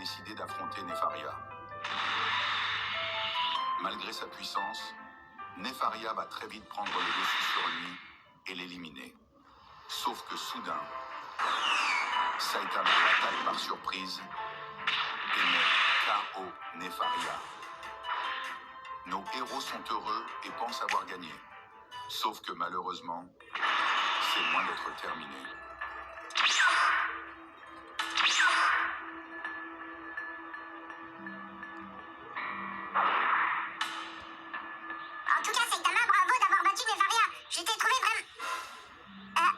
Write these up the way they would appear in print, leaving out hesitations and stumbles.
décidé d'affronter Nefaria. Malgré sa puissance, Nefaria va très vite prendre le dessus sur lui et l'éliminer. Sauf que soudain, Saitama l'attaque par surprise et met KO Nefaria. Nos héros sont heureux et pensent avoir gagné. Sauf que malheureusement, c'est loin d'être terminé. En tout cas, Saitama, bravo d'avoir battu Nefaria. Je t'ai trouvé vraiment...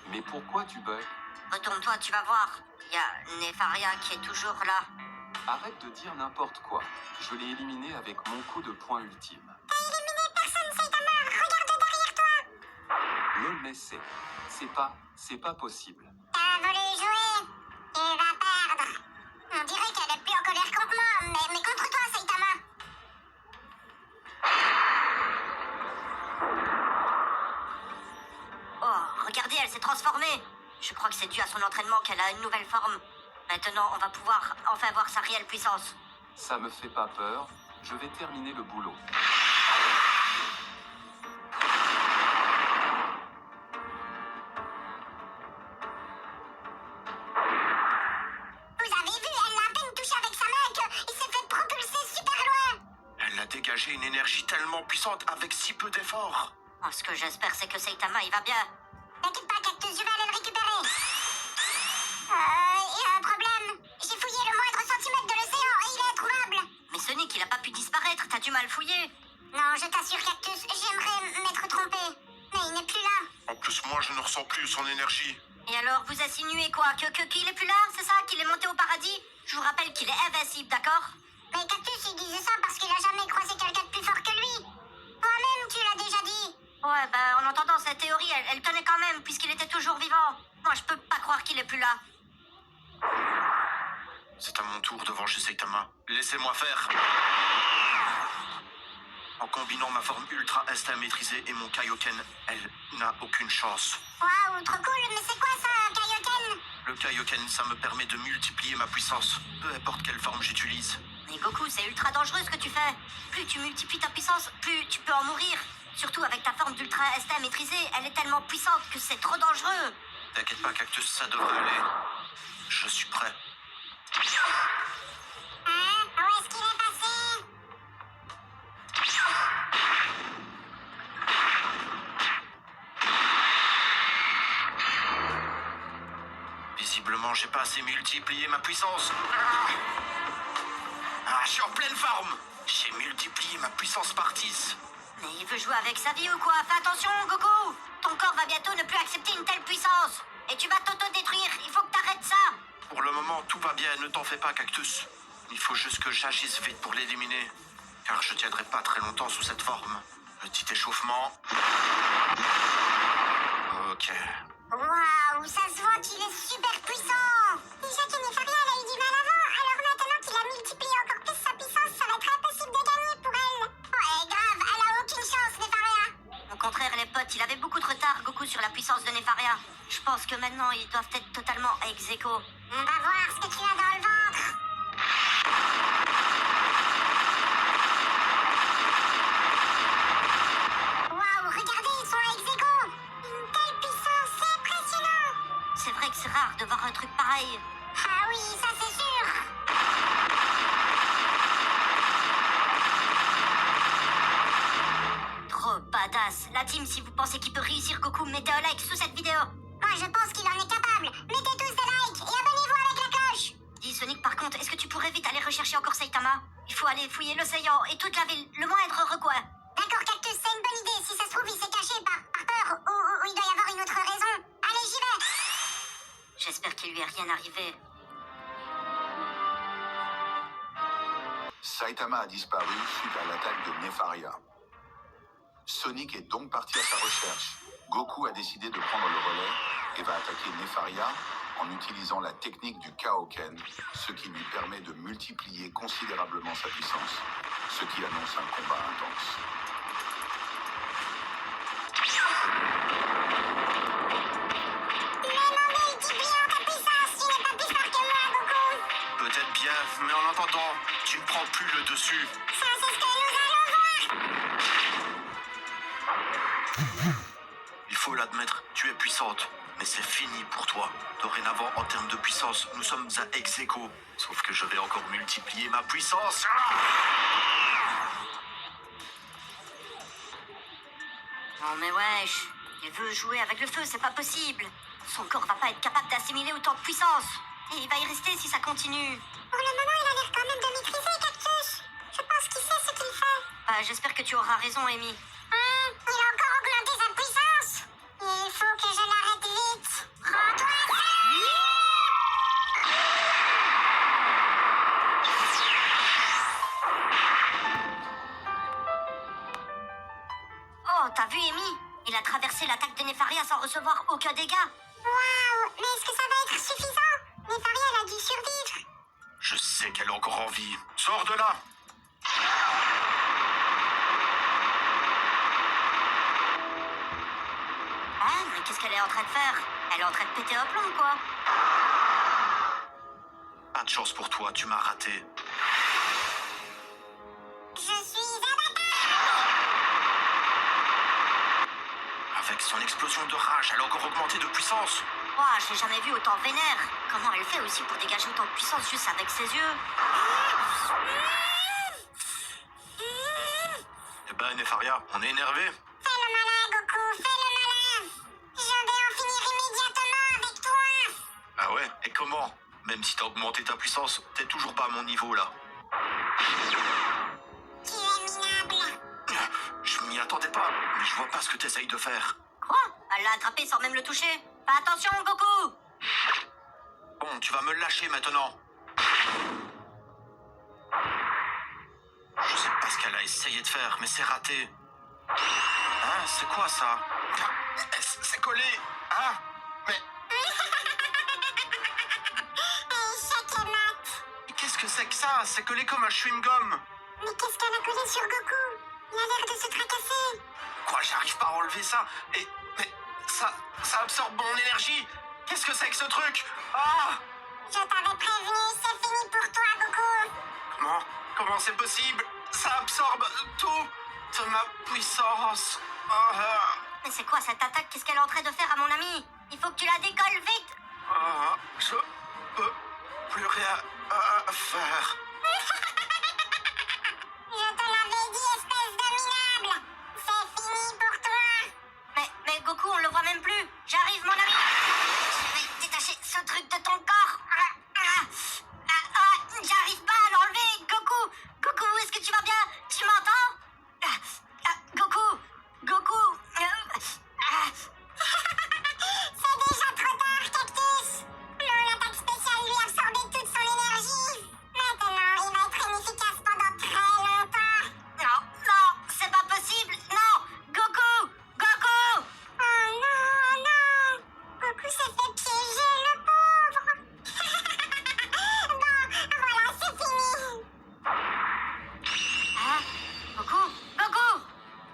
Mais pourquoi tu bugs? Retourne-toi, tu vas voir. Il y a Nefaria qui est toujours là. Arrête de dire n'importe quoi. Je l'ai éliminé avec mon coup de poing ultime. T'as éliminé personne, Saitama. Regarde derrière toi. Le laisser. C'est pas possible. T'as voulu jouer. Tu vas perdre. On dirait qu'elle est plus en colère contre moi, mais contre toi, Saitama. Oh, regardez, elle s'est transformée. Je crois que c'est dû à son entraînement qu'elle a une nouvelle forme. Maintenant, on va pouvoir enfin voir sa réelle puissance. Ça me fait pas peur. Je vais terminer le boulot. Vous avez vu, elle l'a à peine touché avec sa main qu'il s'est fait propulser super loin. Elle a dégagé une énergie tellement puissante avec si peu d'efforts. Oh, ce que j'espère, c'est que Saitama, il va bien. T'inquiète pas, Cactus, je vais aller le récupérer. Il y a un problème. J'ai fouillé le moindre centimètre de l'océan et il est introuvable. Mais Sonic, il a pas pu disparaître, t'as du mal fouillé. Non, je t'assure, Cactus, j'aimerais m'être trompé. Mais il n'est plus là. En plus, moi, je ne ressens plus son énergie. Et alors, vous insinuez quoi? Qu'il est plus là? C'est ça? Qu'il est monté au paradis? Je vous rappelle qu'il est invincible, d'accord? Mais Cactus, il disait ça parce qu'il a jamais croisé quelqu'un de plus fort que lui. Toi-même, tu l'as déjà dit. Ouais, bah, en entendant cette théorie, elle tenait quand même, puisqu'il était toujours vivant. Moi, je peux pas croire qu'il est plus là. C'est à mon tour de venger Saitama. Laissez-moi faire. En combinant ma forme ultra instinct maîtrisée et mon Kaioken, elle n'a aucune chance. Waouh, trop cool, mais c'est quoi ça, un Kaioken? Le Kaioken, ça me permet de multiplier ma puissance, peu importe quelle forme j'utilise. Mais Goku, c'est ultra dangereux ce que tu fais. Plus tu multiplies ta puissance, plus tu peux en mourir. Surtout avec ta forme d'ultra instinct maîtrisée, elle est tellement puissante que c'est trop dangereux. T'inquiète pas, Cactus, ça devrait aller. Je suis prêt. Hein? Où est-ce qu'il est passé? Visiblement, j'ai pas assez multiplié ma puissance. Je suis en pleine forme. J'ai multiplié ma puissance par 10. Mais il veut jouer avec sa vie ou quoi? Fais attention, Goku! Ton corps va bientôt ne plus accepter une telle puissance. Et tu vas t'auto-détruire, il faut que t'arrêtes ça. Pour le moment, tout va bien, ne t'en fais pas, Cactus. Il faut juste que j'agisse vite pour l'éliminer. Car je tiendrai pas très longtemps sous cette forme. Petit échauffement. Ok. Waouh, ça se voit qu'il est super puissant. Déjà que Nefaria, elle a eu du mal avant, alors maintenant qu'il a multiplié encore plus sa puissance, ça va être impossible de gagner pour elle. Ouais, grave, elle a aucune chance, Nefaria. Au contraire, les potes, il avait beaucoup de retard, Goku, sur la puissance de Nefaria. Je pense que maintenant, ils doivent être totalement ex aequo. On va voir ce que tu as dans le ventre. Waouh, regardez, ils sont ex aequo. Une telle puissance, c'est impressionnant. C'est vrai que c'est rare de voir un truc pareil. Ah oui, ça c'est sûr. Trop badass. La team, si vous pensez qu'il peut réussir Goku, mettez un like sous cette vidéo. Moi, je pense qu'il en est capable. Mettez tous des likes et abonnez-vous avec la cloche. Dis Sonic, par contre, est-ce que tu pourrais vite aller rechercher encore Saitama? Il faut aller fouiller l'océan et toute la ville, le moindre recoin. D'accord, Cactus, c'est une bonne idée. Si ça se trouve, il s'est caché par peur ou il doit y avoir une autre raison. Allez, j'y vais. J'espère qu'il lui est rien arrivé. Saitama a disparu suite à l'attaque de Nefaria. Sonic est donc parti à sa recherche. Goku a décidé de prendre le relais et va attaquer Nefaria en utilisant la technique du Kaioken, ce qui lui permet de multiplier considérablement sa puissance, ce qui annonce un combat intense. Mais multiplie ta puissance, tu n'es pas plus fort que moi, Goku. Peut-être bien bien, mais en attendant, tu ne prends plus le dessus. Ça, c'est ce que nous allons voir. Il faut l'admettre, tu es puissante, mais c'est fini pour toi. Dorénavant, en termes de puissance, nous sommes à ex aequo. Sauf que je vais encore multiplier ma puissance. Non mais wesh, il veut jouer avec le feu, c'est pas possible. Son corps va pas être capable d'assimiler autant de puissance. Et il va y rester si ça continue. Pour le moment, il a l'air quand même de maîtriser, Cactus. Je pense qu'il sait ce qu'il fait. Bah, j'espère que tu auras raison, Amy. Il a encore augmenté sa puissance. Il faut que je l'arrête vite. Rends-toi Oh, t'as vu, Amy? Il a traversé l'attaque de Nefaria sans recevoir aucun dégât. Waouh, mais est-ce que ça va être suffisant? Nefaria, elle a dû survivre. Je sais qu'elle a encore envie. Sors de là! Ah, mais qu'est-ce qu'elle est en train de faire? Elle est en train de péter un plomb, quoi. Pas de chance pour toi, tu m'as raté. Je suis abattue. Avec son explosion de rage, elle a encore augmenté de puissance. Ouah, je l'ai jamais vu autant vénère. Comment elle fait aussi pour dégager autant de puissance juste avec ses yeux? Eh ben, Nefaria, on est énervé. Fais le malin, Goku, fais le malin. Je vais en finir immédiatement avec toi. Ah ouais? Et comment? Même si t'as augmenté ta puissance, t'es toujours pas à mon niveau, là. Tu es minable. Je m'y attendais pas, mais je vois pas ce que t'essayes de faire. Quoi? Elle l'a attrapé sans même le toucher. Fais attention, Goku. Bon, tu vas me lâcher maintenant. Je sais pas ce qu'elle a essayé de faire, mais c'est raté. Hein? C'est quoi ça? C'est collé. Hein? Mais Échec et mat. qu'est-ce que c'est que ça? C'est collé comme un chewing-gum. Mais qu'est-ce qu'elle a collé sur Goku? Il a l'air de se tracasser. Quoi, j'arrive pas à enlever ça? Mais ça absorbe mon énergie. Qu'est-ce que c'est que ce truc? Ah! Je t'avais prévenu, c'est fini pour toi, Goku. Comment c'est possible? Ça absorbe tout de ma puissance. Ah, Mais c'est quoi cette attaque? Qu'est-ce qu'elle est en train de faire à mon ami? Il faut que tu la décolles vite. je peux plus rien faire. Je te l'avais dit, espèce de minable. C'est fini pour toi. Mais Goku, on le voit même plus. J'arrive, mon ami. Je vais détacher ce truc de ton corps. J'arrive pas à l'enlever. Goku, est-ce que tu vas bien? Tu m'entends? Goku. C'est déjà trop tard, Cactus. Mon attaque spéciale lui a absorbé toute son énergie. Maintenant, il va être inefficace pendant très longtemps. Non, c'est pas possible. Non, Goku. Oh non. Goku s'est fait piéger, le pauvre. Bon, voilà, c'est fini. Hein? Goku?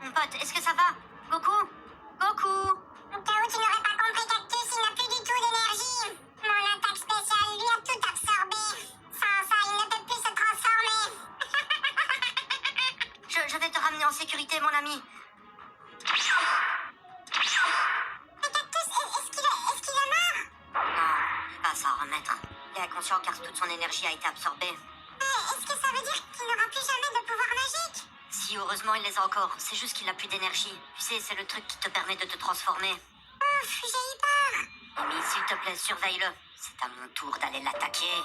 Mon pote, est-ce que ça va? Goku? Au cas où tu n'aurais pas compris, Cactus, il n'a plus du tout d'énergie. Mon attaque spéciale lui a tout absorbé. Sans ça, il ne peut plus se transformer. Je vais te ramener en sécurité, mon ami. Mais Cactus, est-ce qu'il est mort? Non, il va s'en remettre. Il est inconscient car toute son énergie a été absorbée. Mais est-ce que ça veut dire qu'il n'aura plus jamais de pouvoir magique? Si, heureusement, il les a encore. C'est juste qu'il n'a plus d'énergie. Tu sais, c'est le truc qui te permet de te transformer. Ouf, j'ai eu peur. Amy, s'il te plaît, surveille-le. C'est à mon tour d'aller l'attaquer.